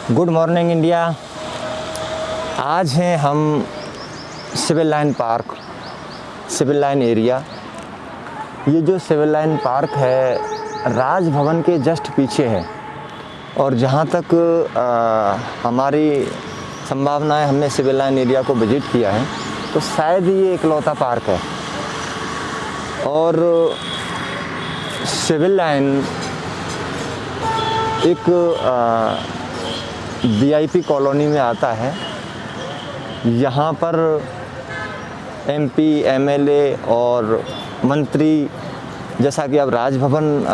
Good morning India. आज हैं हम civil line park, civil line area. ये जो सिविल लाइन पार्क है राजभवन के जस्ट पीछे है और जहाँ तक हमारी संभावना है, हमने सिविल लाइन एरिया को विजिट किया है तो शायद ये इकलौता पार्क है। और सिविल लाइन एक वीआईपी कॉलोनी में आता है। यहाँ पर एमपी, एमएलए और मंत्री, जैसा कि अब राजभवन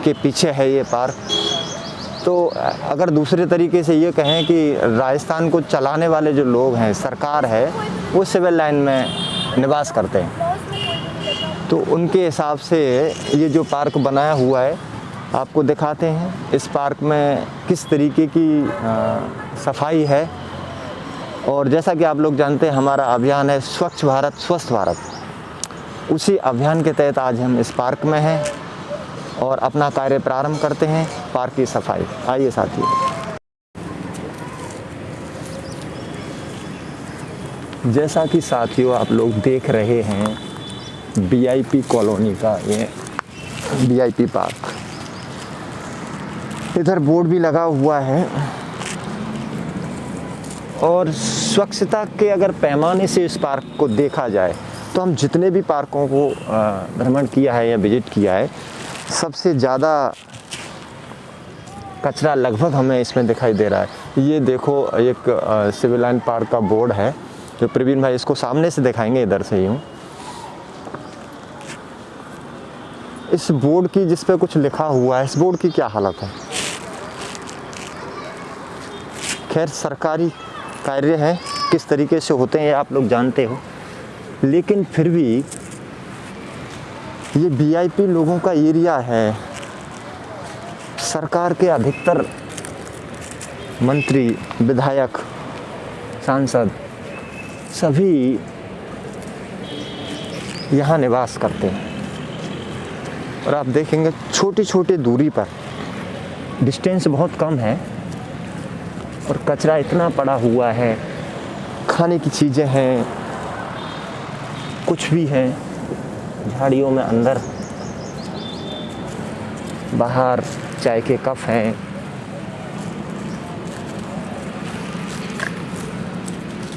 के पीछे है ये पार्क, तो अगर दूसरे तरीके से ये कहें कि राजस्थान को चलाने वाले जो लोग हैं, सरकार है, वो सिविल लाइन में निवास करते हैं। तो उनके हिसाब से ये जो पार्क बनाया हुआ है आपको दिखाते हैं। इस पार्क में किस तरीके की सफाई है। और जैसा कि आप लोग जानते हैं हमारा अभियान है स्वच्छ भारत स्वस्थ भारत, उसी अभियान के तहत आज हम इस पार्क में हैं और अपना कार्य प्रारंभ करते हैं, पार्क की सफाई। आइए साथियों। जैसा कि साथियों आप लोग देख रहे हैं वीआईपी कॉलोनी का ये वीआईपी पार्क, इधर बोर्ड भी लगा हुआ है। और स्वच्छता के अगर पैमाने से इस पार्क को देखा जाए तो हम जितने भी पार्कों को भ्रमण किया है या विजिट किया है, सबसे ज़्यादा कचरा लगभग हमें इसमें दिखाई दे रहा है। ये देखो एक सिविल लाइन पार्क का बोर्ड है, जो प्रवीण भाई इसको सामने से दिखाएंगे, इधर से यूँ। इस बोर्ड की जिस पे कुछ लिखा हुआ है, इस बोर्ड की क्या हालत है। खैर सरकारी कार्य हैं, किस तरीके से होते हैं आप लोग जानते हो, लेकिन फिर भी ये वीआईपी लोगों का एरिया है। सरकार के अधिकतर मंत्री, विधायक, सांसद सभी यहाँ निवास करते हैं। और आप देखेंगे छोटी छोटी दूरी पर, डिस्टेंस बहुत कम है और कचरा इतना पड़ा हुआ है। खाने की चीज़ें हैं, कुछ भी हैं, झाड़ियों में अंदर, बाहर चाय के कप हैं।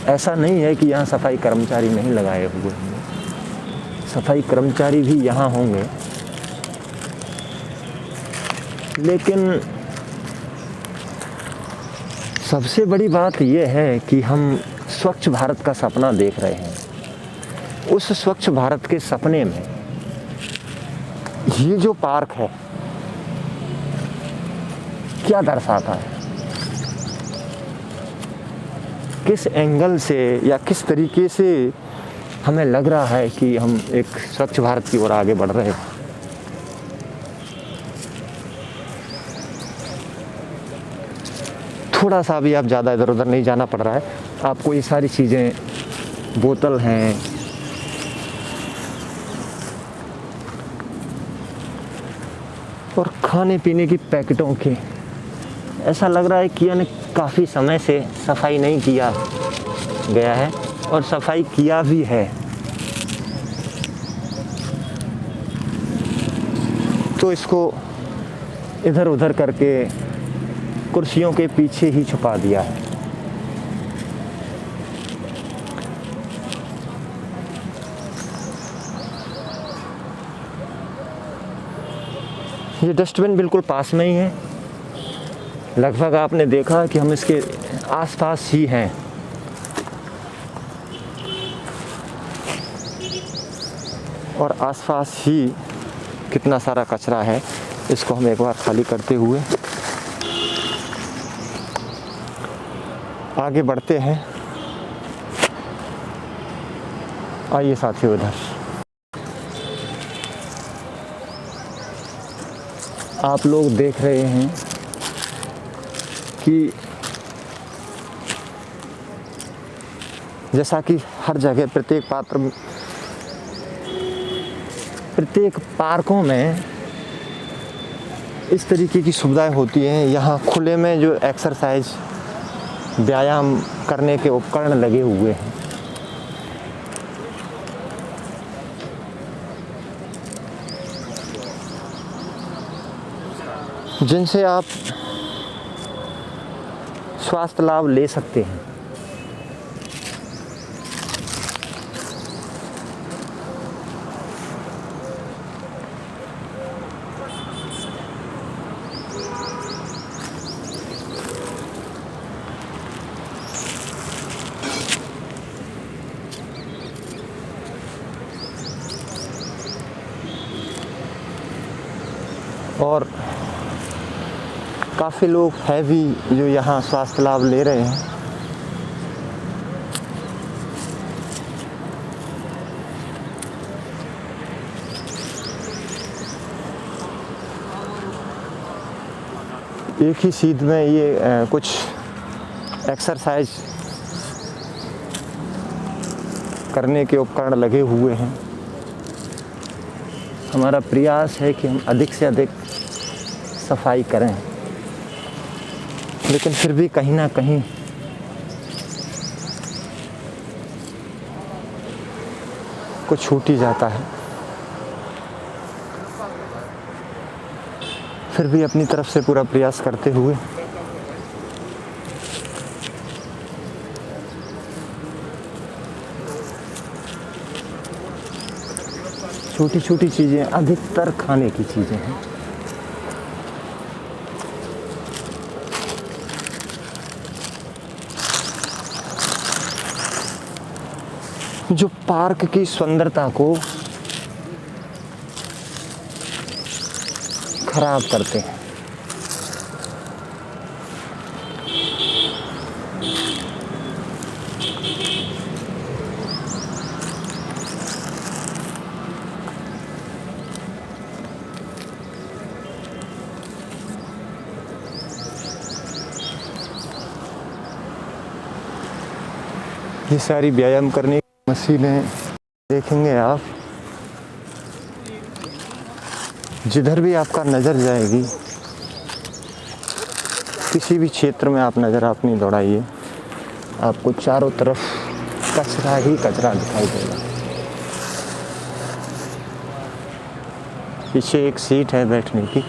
ऐसा नहीं है कि यहाँ सफाई कर्मचारी नहीं लगाए हुए होंगे, सफाई कर्मचारी भी यहाँ होंगे, लेकिन सबसे बड़ी बात यह है कि हम स्वच्छ भारत का सपना देख रहे हैं। उस स्वच्छ भारत के सपने में ये जो पार्क है क्या दर्शाता है, किस एंगल से या किस तरीके से हमें लग रहा है कि हम एक स्वच्छ भारत की ओर आगे बढ़ रहे हैं। थोड़ा सा भी आप ज़्यादा इधर उधर नहीं जाना पड़ रहा है आपको। ये सारी चीज़ें, बोतल हैं, और खाने पीने की पैकेटों के, ऐसा लग रहा है कि यानी काफ़ी समय से सफाई नहीं किया गया है, और सफाई किया भी है तो इसको इधर उधर करके कुर्सियों के पीछे ही छुपा दिया है। ये डस्टबिन बिल्कुल पास में ही है, लगभग आपने देखा कि हम इसके आसपास ही हैं। और आसपास ही कितना सारा कचरा है, इसको हम एक बार खाली करते हुए आगे बढ़ते हैं। आइए साथियों, इधर आप लोग देख रहे हैं कि जैसा कि हर जगह प्रत्येक पार्कों में इस तरीके की सुविधाएं होती हैं। यहाँ खुले में जो एक्सरसाइज व्यायाम करने के उपकरण लगे हुए हैं, जिनसे आप स्वास्थ्य लाभ ले सकते हैं। और काफ़ी लोग हैं भी जो यहाँ स्वास्थ्य लाभ ले रहे हैं। एक ही सीध में ये कुछ एक्सरसाइज करने के उपकरण लगे हुए हैं। हमारा प्रयास है कि हम अधिक से अधिक सफाई करें, लेकिन फिर भी कहीं ना कहीं कुछ छूट ही जाता है। फिर भी अपनी तरफ से पूरा प्रयास करते हुए छोटी छोटी चीज़ें, अधिकतर खाने की चीज़ें हैं। जो पार्क की सुंदरता को खराब करते हैं। ये सारी व्यायाम करने की मशीनें देखेंगे आप, जिधर भी आपका नज़र जाएगी, किसी भी क्षेत्र में आप नज़र अपनी दौड़ाइए, आपको चारों तरफ कचरा ही कचरा दिखाई देगा। पीछे एक सीट है बैठने की,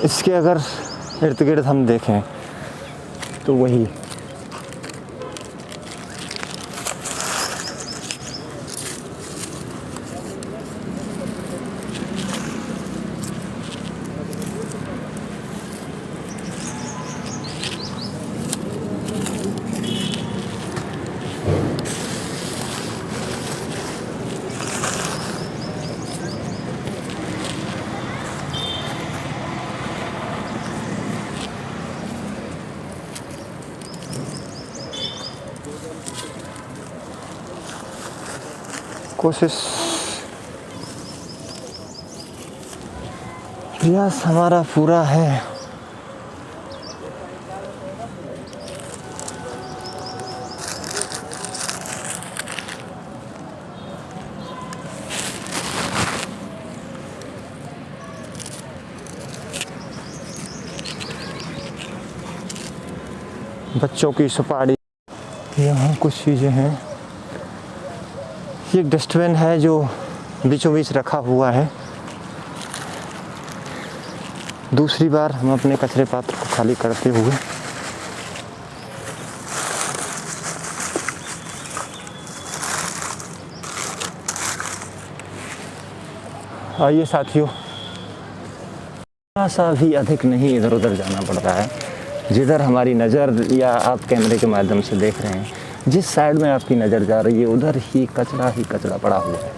इसके अगर इर्द गिर्द हम देखें तो वही कोशिश, प्रयास हमारा पूरा है। बच्चों की सुपारी, यहाँ कुछ चीज़ें हैं। ये एक डस्टबिन है जो बीचों बीच रखा हुआ है। दूसरी बार हम अपने कचरे पात्र को खाली करते हुए आइए साथियों, थोड़ा सा भी अधिक नहीं इधर उधर जाना पड़ता है। जिधर हमारी नज़र या आप कैमरे के माध्यम से देख रहे हैं, जिस साइड में आपकी नज़र जा रही है, उधर ही कचरा पड़ा हुआ है।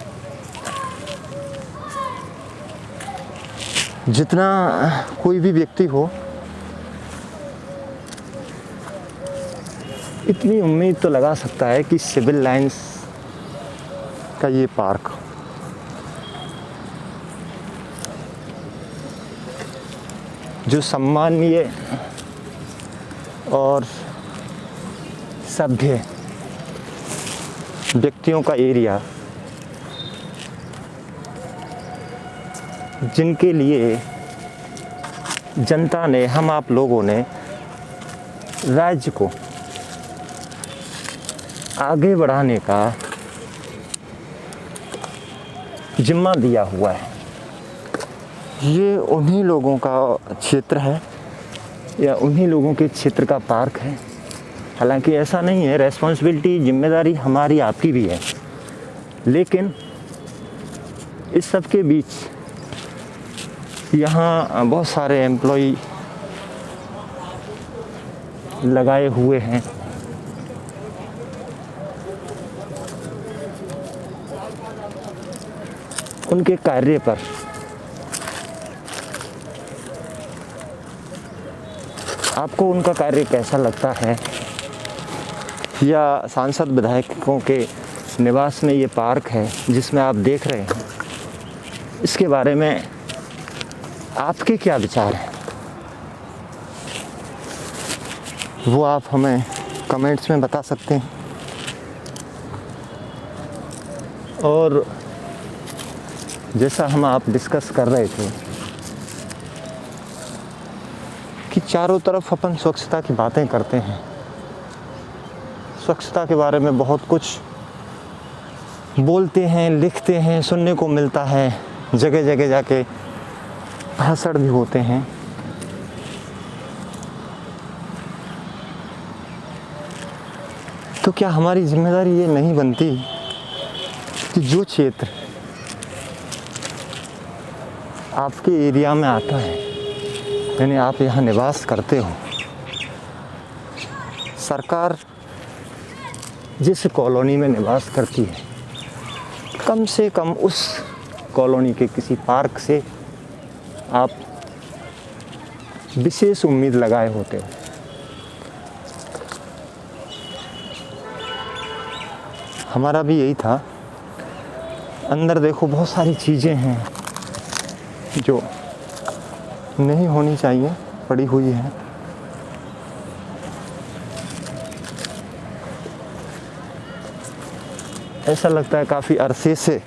जितना कोई भी व्यक्ति हो, इतनी उम्मीद तो लगा सकता है कि सिविल लाइंस का ये पार्क जो सम्मानीय और सभ्य व्यक्तियों का एरिया, जिनके लिए जनता ने, हम आप लोगों ने राज्य को आगे बढ़ाने का जिम्मा दिया हुआ है। ये उन्हीं लोगों का क्षेत्र है या उन्हीं लोगों के क्षेत्र का पार्क है। हालांकि ऐसा नहीं है, रेस्पॉन्सिबिलिटी, जिम्मेदारी हमारी आपकी भी है, लेकिन इस सब के बीच यहाँ बहुत सारे एम्प्लॉई लगाए हुए हैं। उनके कार्य पर आपको उनका कार्य कैसा लगता है, या सांसद विधायकों के निवास में ये पार्क है जिसमें आप देख रहे हैं, इसके बारे में आपके क्या विचार हैं, वो आप हमें कमेंट्स में बता सकते हैं। और जैसा हम आप डिस्कस कर रहे थे कि चारों तरफ अपन स्वच्छता की बातें करते हैं, स्वच्छता के बारे में बहुत कुछ बोलते हैं, लिखते हैं, सुनने को मिलता है, जगह जगह जाके भाषण भी होते हैं। तो क्या हमारी जिम्मेदारी ये नहीं बनती कि जो क्षेत्र आपके एरिया में आता है, यानी आप यहाँ निवास करते हो, सरकार जिस कॉलोनी में निवास करती है, कम से कम उस कॉलोनी के किसी पार्क से आप विशेष उम्मीद लगाए होते हो। हमारा भी यही था। अंदर देखो बहुत सारी चीज़ें हैं जो नहीं होनी चाहिए, पड़ी हुई हैं। ऐसा लगता है काफ़ी अरसे से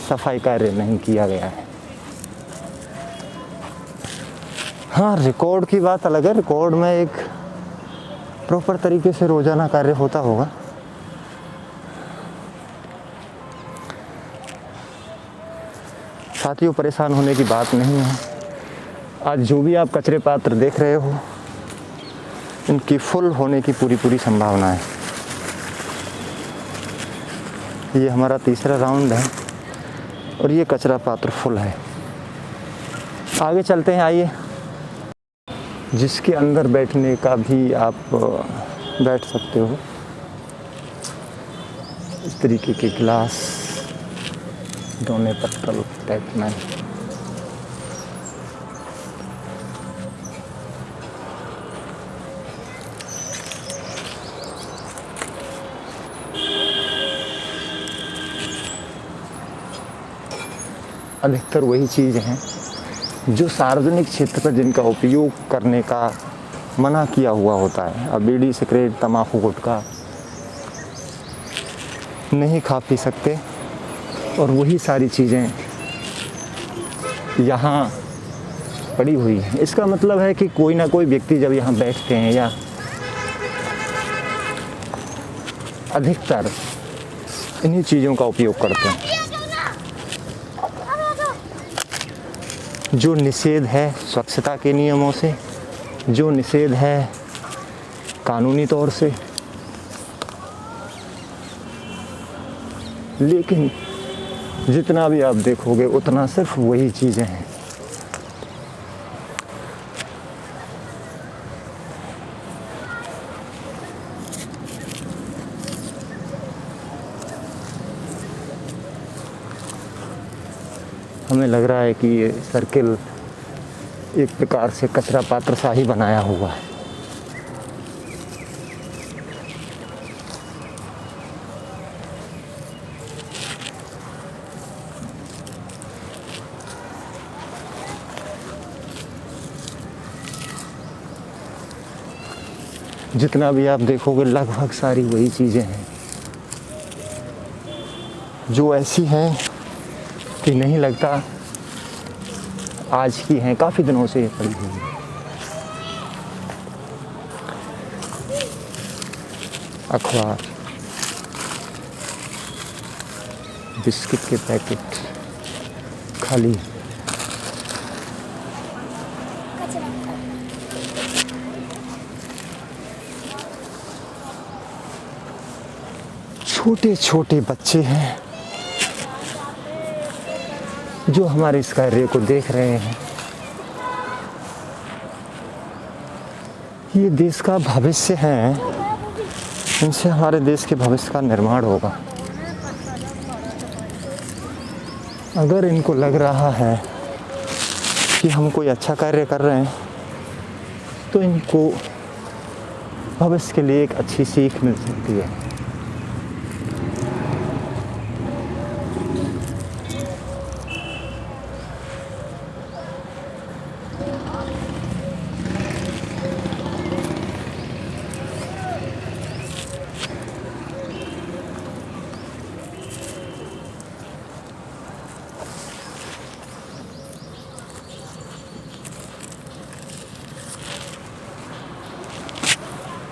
सफाई कार्य नहीं किया गया है। हाँ, रिकॉर्ड की बात अलग है, रिकॉर्ड में एक प्रॉपर तरीके से रोज़ाना कार्य होता होगा। साथियों, परेशान होने की बात नहीं है। आज जो भी आप कचरे पात्र देख रहे हो, इनकी फुल होने की पूरी संभावना है। ये हमारा तीसरा राउंड है और ये कचरा पात्र फुल है। आगे चलते हैं, आइए। जिसके अंदर बैठने का भी आप बैठ सकते हो। इस तरीके के गिलास, दोने पत्तल टाइप में। अधिकतर वही चीज़ हैं जो सार्वजनिक क्षेत्र पर जिनका उपयोग करने का मना किया हुआ होता है। अब बीड़ी, सिगरेट, तम्बाकू, गुटखा नहीं खा पी सकते, और वही सारी चीज़ें यहाँ पड़ी हुई हैं। इसका मतलब है कि कोई ना कोई व्यक्ति जब यहाँ बैठते हैं, या अधिकतर इन्हीं चीज़ों का उपयोग करते हैं। जो निषेध है स्वच्छता के नियमों से, जो निषेध है कानूनी तौर से, लेकिन जितना भी आप देखोगे उतना सिर्फ वही चीज़ें हैं। हमें लग रहा है कि ये सर्किल एक प्रकार से कचरा पात्र सा ही बनाया हुआ है। जितना भी आप देखोगे लगभग सारी वही चीज़ें हैं जो ऐसी हैं कि नहीं लगता आज की हैं, काफ़ी दिनों से ये पड़ी हुई है। अखबार, बिस्किट के पैकेट खाली। छोटे छोटे बच्चे हैं जो हमारे इस कार्य को देख रहे हैं। ये देश का भविष्य है, इनसे हमारे देश के भविष्य का निर्माण होगा। अगर इनको लग रहा है कि हम कोई अच्छा कार्य कर रहे हैं तो इनको भविष्य के लिए एक अच्छी सीख मिल सकती है।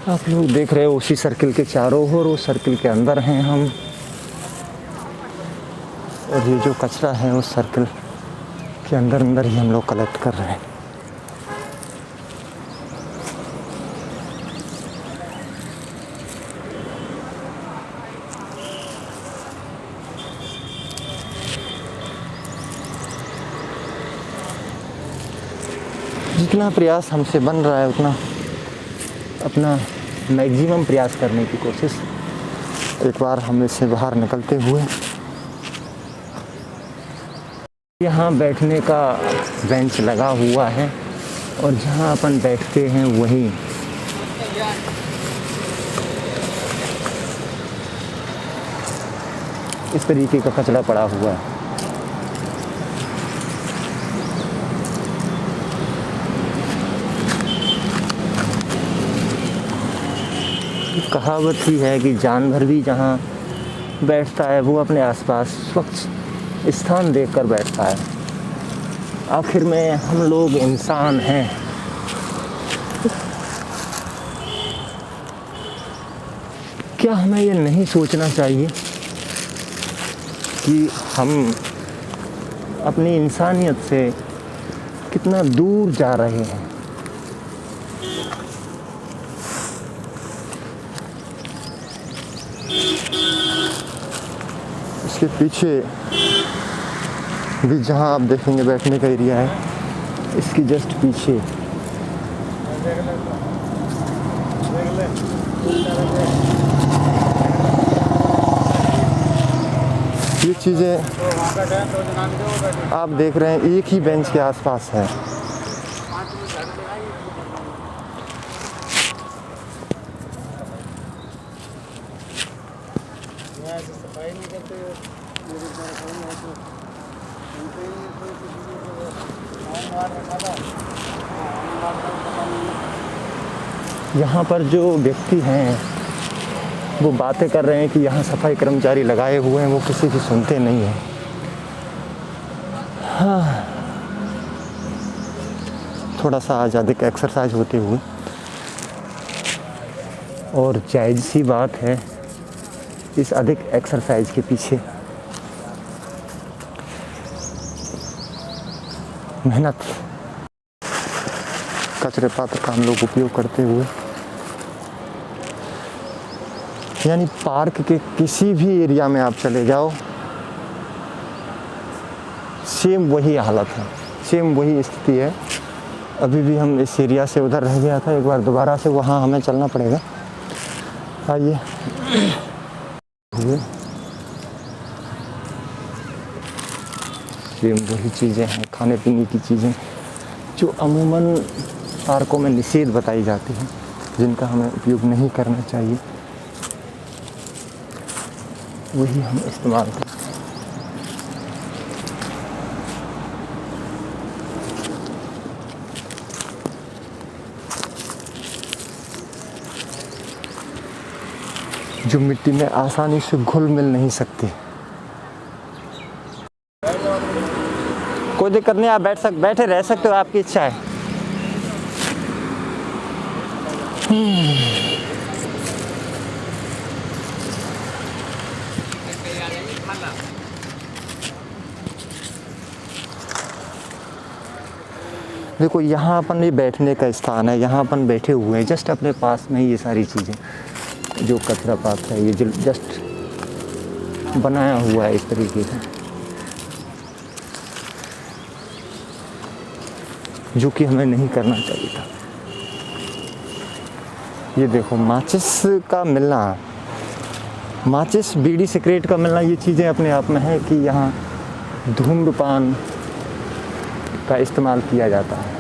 आप लोग देख रहे हो उसी सर्किल के चारों ओर, उस सर्किल के अंदर हैं हम, और ये जो कचरा है उस सर्किल के अंदर अंदर ही हम लोग कलेक्ट कर रहे हैं। जितना प्रयास हमसे बन रहा है उतना अपना मैक्सिमम प्रयास करने की कोशिश। एक बार हम इससे बाहर निकलते हुए यहाँ बैठने का बेंच लगा हुआ है और जहाँ अपन बैठते हैं वहीं इस तरीके का कचरा पड़ा हुआ है। कहावत ही है कि जानवर भी जहाँ बैठता है वो अपने आसपास स्वच्छ स्थान देखकर बैठता है। आखिर में हम लोग इंसान हैं। क्या हमें ये नहीं सोचना चाहिए कि हम अपनी इंसानियत से कितना दूर जा रहे हैं? इसके पीछे भी जहाँ आप देखेंगे बैठने का एरिया है, इसकी जस्ट पीछे ये चीज़ें आप देख रहे हैं एक ही बेंच के आसपास है। यहाँ पर जो व्यक्ति हैं वो बातें कर रहे हैं कि यहाँ सफाई कर्मचारी लगाए हुए हैं, वो किसी की सुनते नहीं हैं। हाँ, थोड़ा सा आज अधिक एक्सरसाइज होते हुए, और जायज़ सी बात है इस अधिक एक्सरसाइज के पीछे मेहनत, कचरे पात्र का हम लोग उपयोग करते हुए, यानी पार्क के किसी भी एरिया में आप चले जाओ, सेम वही हालत है, सेम वही स्थिति है। अभी भी हम इस एरिया से उधर रह गया था, एक बार दोबारा से वहाँ हमें चलना पड़ेगा। आइए सेम वही चीज़ें हैं, खाने पीने की चीज़ें जो अमूमन पार्कों में निषेध बताई जाती हैं, जिनका हमें उपयोग नहीं करना चाहिए, वही हम इस्तेमाल करते हैं। जो मिट्टी में आसानी से घुल मिल नहीं सकती। कोई दिक्कत नहीं, आप बैठे रह सकते हो, आपकी इच्छा है। देखो यहाँ अपन ये बैठने का स्थान है, यहाँ अपन बैठे हुए हैं, जस्ट अपने पास में ये सारी चीज़ें जो कचरा पात्र है ये जो जस्ट बनाया हुआ है इस तरीके से, जो कि हमें नहीं करना चाहिए था। ये देखो माचिस का मिलना, माचिस बीड़ी सिगरेट का मिलना, ये चीज़ें अपने आप में है कि यहाँ धूम्रपान का इस्तेमाल किया जाता है,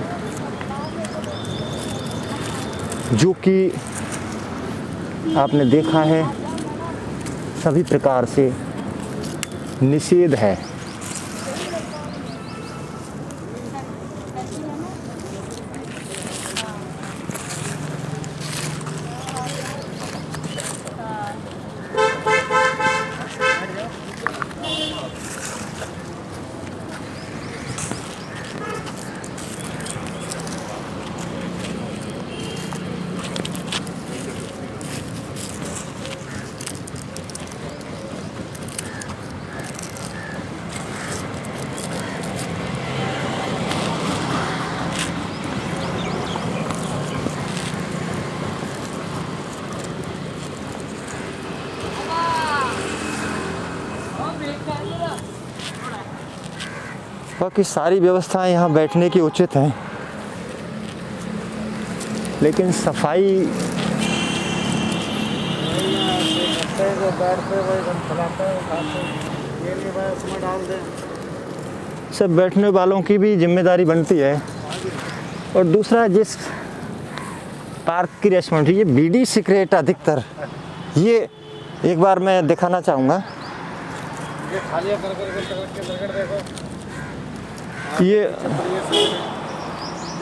जो कि आपने देखा है सभी प्रकार से निषेध है। बाकी सारी व्यवस्थाएं यहाँ बैठने की उचित हैं, लेकिन सफाई सब बैठने वालों की भी जिम्मेदारी बनती है। और दूसरा, जिस पार्क की रेस्टोरेंट, ये बीड़ी सिगरेट अधिकतर, ये एक बार मैं दिखाना चाहूँगा। ये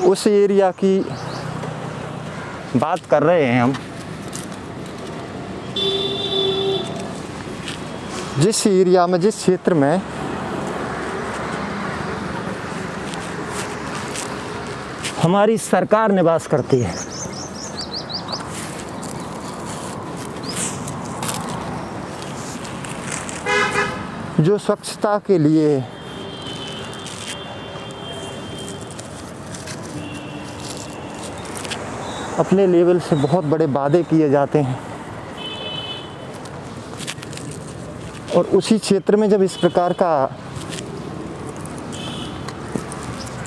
उस एरिया की बात कर रहे हैं हम, जिस एरिया में, जिस क्षेत्र में हमारी सरकार निवास करती है। जो स्वच्छता के लिए अपने लेवल से बहुत बड़े वादे किए जाते हैं, और उसी क्षेत्र में जब इस प्रकार का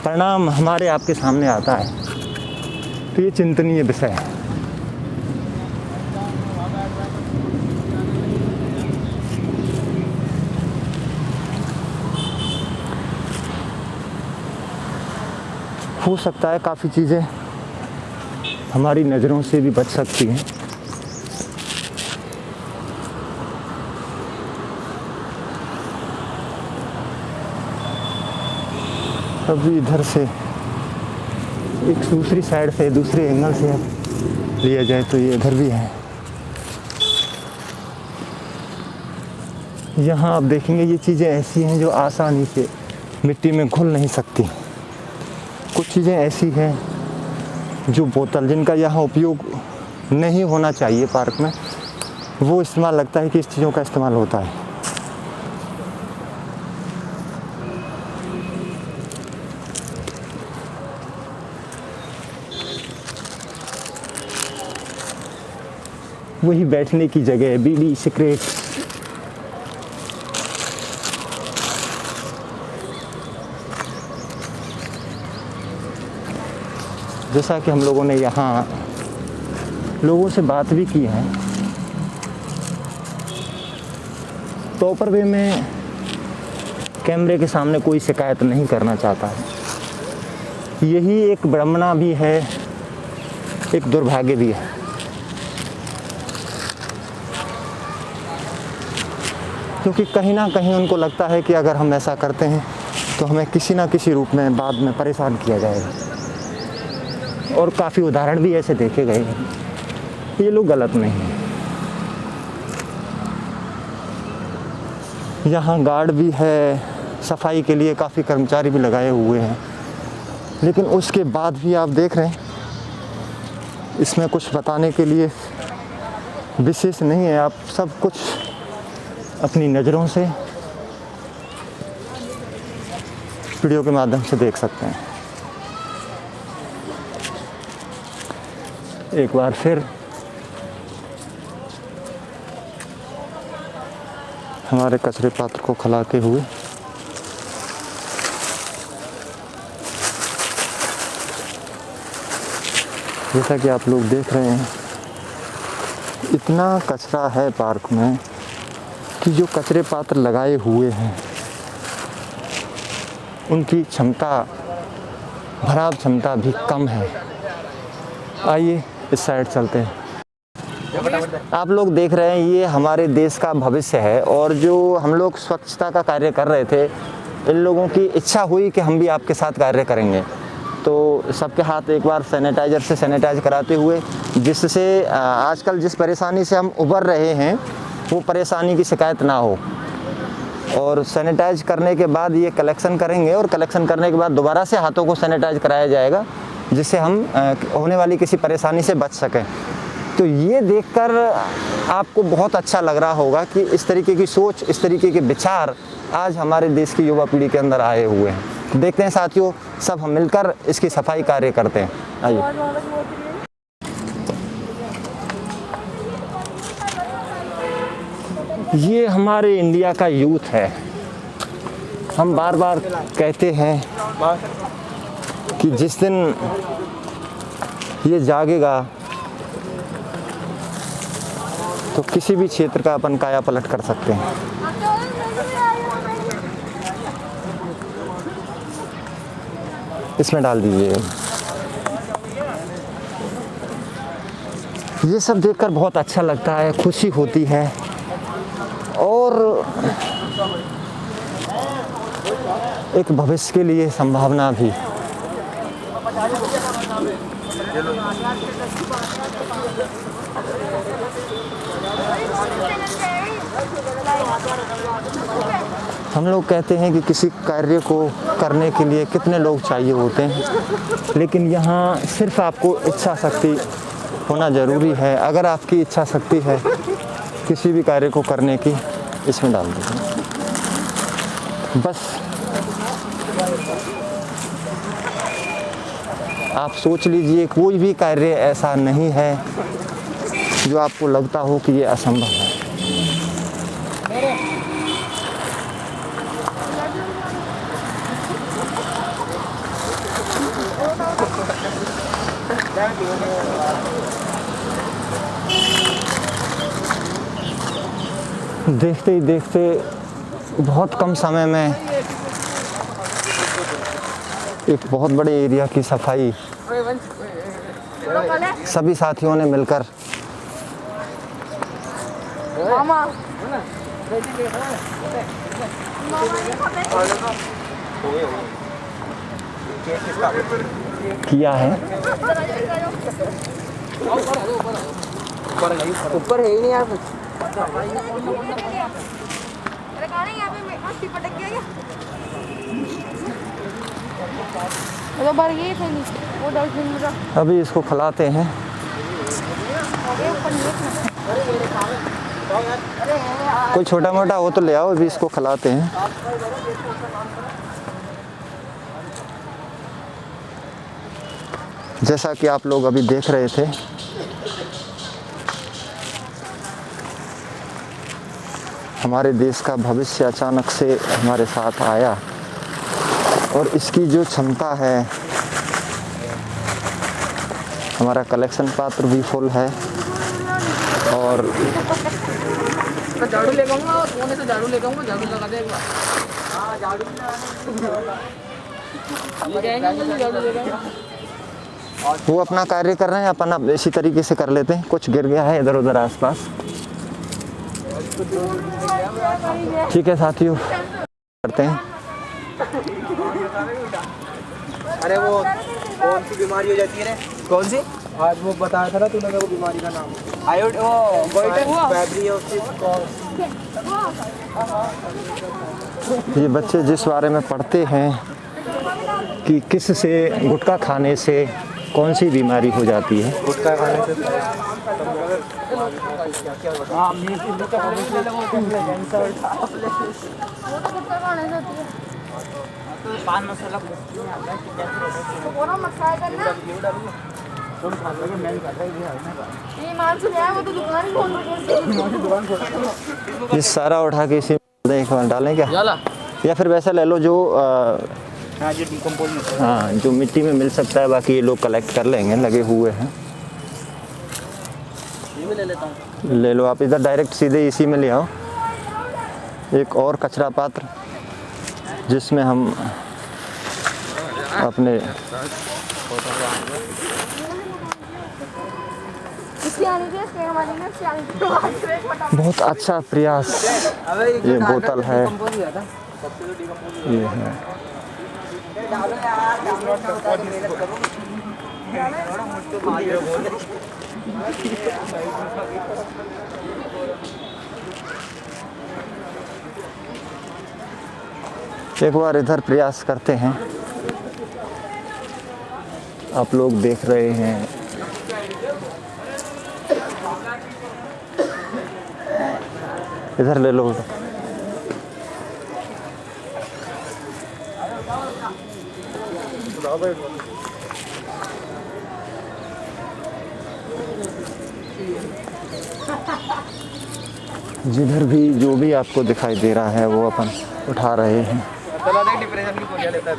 परिणाम हमारे आपके सामने आता है तो ये चिंतनीय विषय है। हो सकता है काफ़ी चीज़ें हमारी नज़रों से भी बच सकती हैं। अभी इधर से एक दूसरी साइड से, दूसरे एंगल से लिया जाए तो ये इधर भी है। यहाँ आप देखेंगे ये चीज़ें ऐसी हैं जो आसानी से मिट्टी में घुल नहीं सकती। कुछ चीज़ें ऐसी हैं जो बोतल, जिनका यहाँ उपयोग नहीं होना चाहिए पार्क में, वो इस्तेमाल लगता है कि इस चीज़ों का इस्तेमाल होता है। वही बैठने की जगह है, बीड़ी सिगरेट, जैसा कि हम लोगों ने यहाँ लोगों से बात भी की है, टॉपर वे में कैमरे के सामने कोई शिकायत नहीं करना चाहता है। यही एक विडंबना भी है, एक दुर्भाग्य भी है। क्योंकि कहीं ना कहीं उनको लगता है कि अगर हम ऐसा करते हैं तो हमें किसी ना किसी रूप में बाद में परेशान किया जाएगा, और काफ़ी उदाहरण भी ऐसे देखे गए हैं। ये लोग गलत नहीं हैं। यहाँ गार्ड भी है, सफाई के लिए काफ़ी कर्मचारी भी लगाए हुए हैं, लेकिन उसके बाद भी आप देख रहे हैं इसमें कुछ बताने के लिए विशेष नहीं है। आप सब कुछ अपनी नज़रों से वीडियो के माध्यम से देख सकते हैं। एक बार फिर हमारे कचरे पात्र को खिलाते हुए जैसा कि आप लोग देख रहे हैं, इतना कचरा है पार्क में कि जो कचरे पात्र लगाए हुए हैं उनकी क्षमता, भराव क्षमता भी कम है। आइए इस साइड चलते हैं। आप लोग देख रहे हैं ये हमारे देश का भविष्य है और जो हम लोग स्वच्छता का कार्य कर रहे थे, इन लोगों की इच्छा हुई कि हम भी आपके साथ कार्य करेंगे, तो सबके हाथ एक बार सैनिटाइज़र से सैनिटाइज कराते हुए, जिससे आजकल जिस परेशानी से हम उबर रहे हैं वो परेशानी की शिकायत ना हो। और सैनिटाइज करने के बाद ये कलेक्शन करेंगे और कलेक्शन करने के बाद दोबारा से हाथों को सैनिटाइज कराया जाएगा, जिससे हम होने वाली किसी परेशानी से बच सकें। तो ये देखकर आपको बहुत अच्छा लग रहा होगा कि इस तरीके की सोच, इस तरीके के विचार आज हमारे देश की युवा पीढ़ी के अंदर आए हुए हैं। देखते हैं साथियों, सब हम मिलकर इसकी सफाई कार्य करते हैं। आइए। ये हमारे इंडिया का यूथ है। हम बार बार कहते हैं कि जिस दिन ये जागेगा तो किसी भी क्षेत्र का अपन काया पलट कर सकते हैं। इसमें डाल दीजिए। ये सब देखकर बहुत अच्छा लगता है, खुशी होती है और एक भविष्य के लिए संभावना भी। हम लोग कहते हैं कि किसी कार्य को करने के लिए कितने लोग चाहिए होते हैं, लेकिन यहाँ सिर्फ आपको इच्छा शक्ति होना ज़रूरी है। अगर आपकी इच्छा शक्ति है किसी भी कार्य को करने की, इसमें डाल दीजिए बस। आप सोच लीजिए, कोई भी कार्य ऐसा नहीं है जो आपको लगता हो कि ये असंभव है। देखते ही देखते बहुत कम समय में एक बहुत बड़े एरिया की सफाई सभी साथियों ने मिलकर किया है। ऊपर है ही नहीं यार कुछ। अभी इसको खिलाते हैं। कोई छोटा मोटा हो तो ले आओ, अभी इसको खिलाते हैं। जैसा कि आप लोग अभी देख रहे थे, हमारे देश का भविष्य अचानक से हमारे साथ आया और इसकी जो क्षमता है, हमारा कलेक्शन पात्र भी फुल है और झाड़ू ले जाऊंगा, कोने से झाड़ू ले जाऊंगा, झाड़ू लगा दे एक बार। हां झाड़ू वो अपना कार्य कर रहे हैं, अपन अब इसी तरीके से कर लेते हैं। कुछ गिर गया है इधर उधर आसपास। ठीक है साथियों, करते हैं। अरे वो कौन सी बीमारी हो जाती है रे? कौन सी? आज वो बताया था ना तूने, वो बीमारी का नाम आयोड, वो ये बच्चे जिस बारे में पढ़ते हैं कि किस से गुटखा खाने से कौन सी बीमारी हो जाती है। गुटखा खाने से पान मसाला ईमान से आया वो तो दुकान खोल ये सारा उठा के इसी में एक बार डालें क्या, या फिर वैसा ले लो जो हाँ जो डिकम्पोज में हाँ जो मिट्टी में मिल सकता है, बाकी ये लोग कलेक्ट कर लेंगे, लगे हुए हैं। ये भी ले लेता हूँ। ले लो आप, इधर डायरेक्ट सीधे इसी में ले आओ। एक और कचरा पात्र जिसमें हम अपने बहुत अच्छा प्रयास, ये बोतल है, ये है। एक बार इधर प्रयास करते हैं, आप लोग देख रहे हैं। इधर ले लो। जिधर भी जो भी आपको दिखाई दे रहा है वो अपन उठा रहे हैं। डिप्रेशन की गोलियां लेता है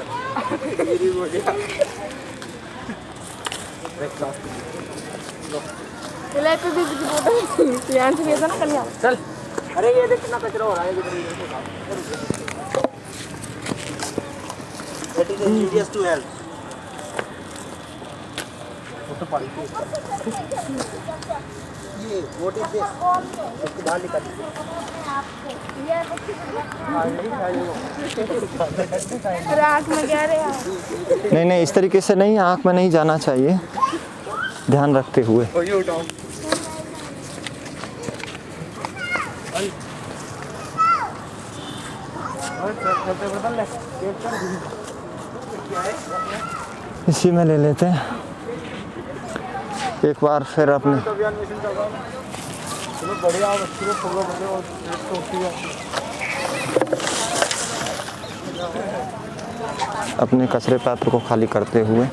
चल। अरे ये देख कितना कचरा हो रहा है It is injurious to health. ये what is this? इसको बाहर निकाल दीजिए। आँख में क्या रहे हैं? नहीं नहीं, इस तरीके से नहीं, आँख में नहीं जाना चाहिए, ध्यान रखते हुए। इसी में ले लेते हैं एक बार फिर अपने अपने कचरे पात्र को खाली करते हुए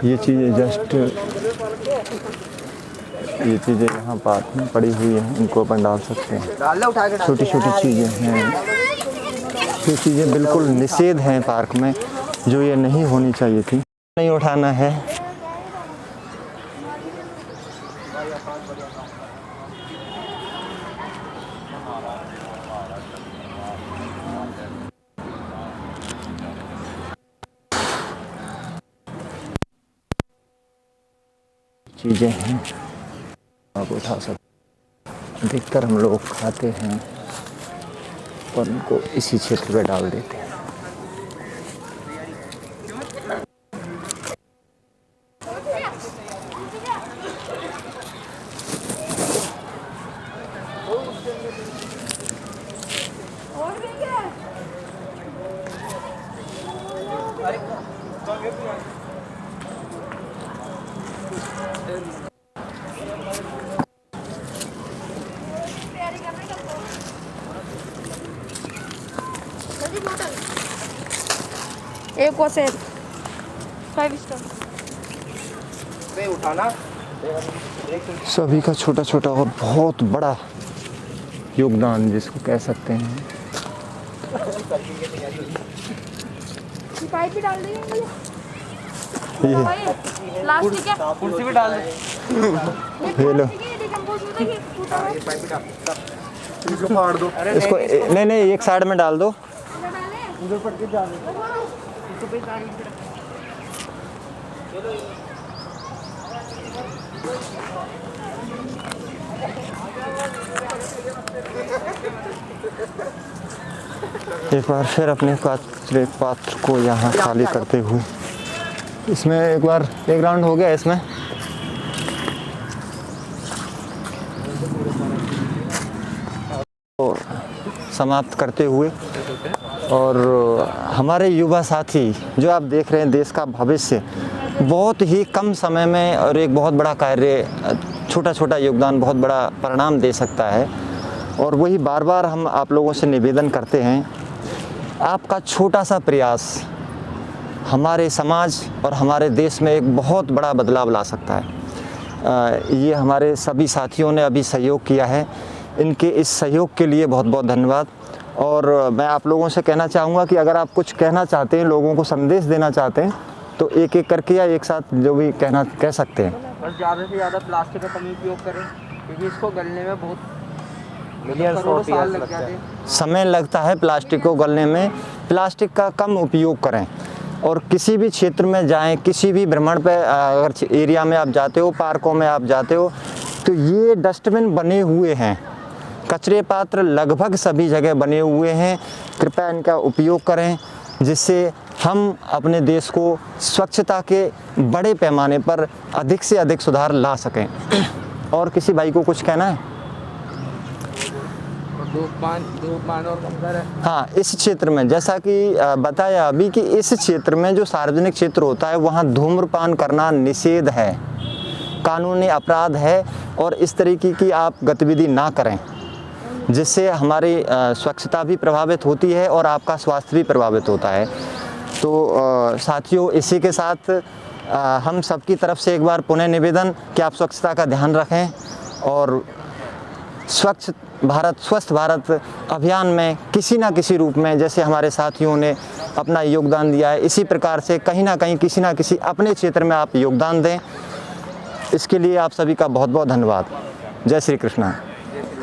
ये चीज़ें जस्ट ये चीज़ें यहाँ पार्क में पड़ी हुई हैं, इनको अपन डाल सकते हैं। छोटी छोटी चीज़ें हैं, ये चीज़ें बिल्कुल निषेध हैं पार्क में, जो ये नहीं होनी चाहिए थी। नहीं उठाना है। चीज़ें हैं आप उठा सकते। अधिकतर हम लोग खाते हैं और उनको इसी क्षेत्र में डाल देते हैं। एक को से 5 स्टार उठाना। सभी का छोटा छोटा और बहुत बड़ा योगदान जिसको कह सकते हैं। पाइप भी डाल देंगे ये प्लास्टिक है, कुर्सी भी डाल दे। ये लो, इसको फाड़ दो। इसको नहीं नहीं एक साइड में डाल दो। उधर पट के जा दे। एक बार फिर अपने कचरे पात्र को यहाँ खाली करते हुए, इसमें एक बार एक राउंड हो गया इसमें। तो समाप्त करते हुए, और हमारे युवा साथी जो आप देख रहे हैं, देश का भविष्य, बहुत ही कम समय में और एक बहुत बड़ा कार्य, छोटा छोटा योगदान बहुत बड़ा परिणाम दे सकता है। और वही बार बार हम आप लोगों से निवेदन करते हैं, आपका छोटा सा प्रयास हमारे समाज और हमारे देश में एक बहुत बड़ा बदलाव ला सकता है। ये हमारे सभी साथियों ने अभी सहयोग किया है, इनके इस सहयोग के लिए बहुत बहुत धन्यवाद। और मैं आप लोगों से कहना चाहूँगा कि अगर आप कुछ कहना चाहते हैं, लोगों को संदेश देना चाहते हैं, तो एक एक करके या एक साथ जो भी कह सकते हैं। बस ज़्यादा से ज़्यादा प्लास्टिक का कम उपयोग करें, क्योंकि इसको गलने में बहुत करोड़ों साल लग जाते हैं। समय लगता है प्लास्टिक को गलने में। प्लास्टिक का कम उपयोग करें और किसी भी क्षेत्र में जाएं, किसी भी भ्रमण पे अगर एरिया में आप जाते हो, पार्कों में आप जाते हो, तो ये डस्टबिन बने हुए हैं, कचरे पात्र लगभग सभी जगह बने हुए हैं। कृपया इनका उपयोग करें, जिससे हम अपने देश को स्वच्छता के बड़े पैमाने पर अधिक से अधिक सुधार ला सकें। और किसी भाई को कुछ कहना है? धूमपान और कम करें। हाँ, इस क्षेत्र में जैसा कि बताया अभी कि इस क्षेत्र में जो सार्वजनिक क्षेत्र होता है वहाँ धूम्रपान करना निषेध है, कानूनी अपराध है, और इस तरीके की आप गतिविधि ना करें, जिससे हमारी स्वच्छता भी प्रभावित होती है और आपका स्वास्थ्य भी प्रभावित होता है। तो साथियों, इसी के साथ हम सबकी तरफ से एक बार पुनः निवेदन कि आप स्वच्छता का ध्यान रखें और स्वस्थ भारत अभियान में किसी ना किसी रूप में, जैसे हमारे साथियों ने अपना योगदान दिया है, इसी प्रकार से कहीं ना कहीं किसी ना किसी अपने क्षेत्र में आप योगदान दें। इसके लिए आप सभी का बहुत बहुत धन्यवाद। जय श्री कृष्ण।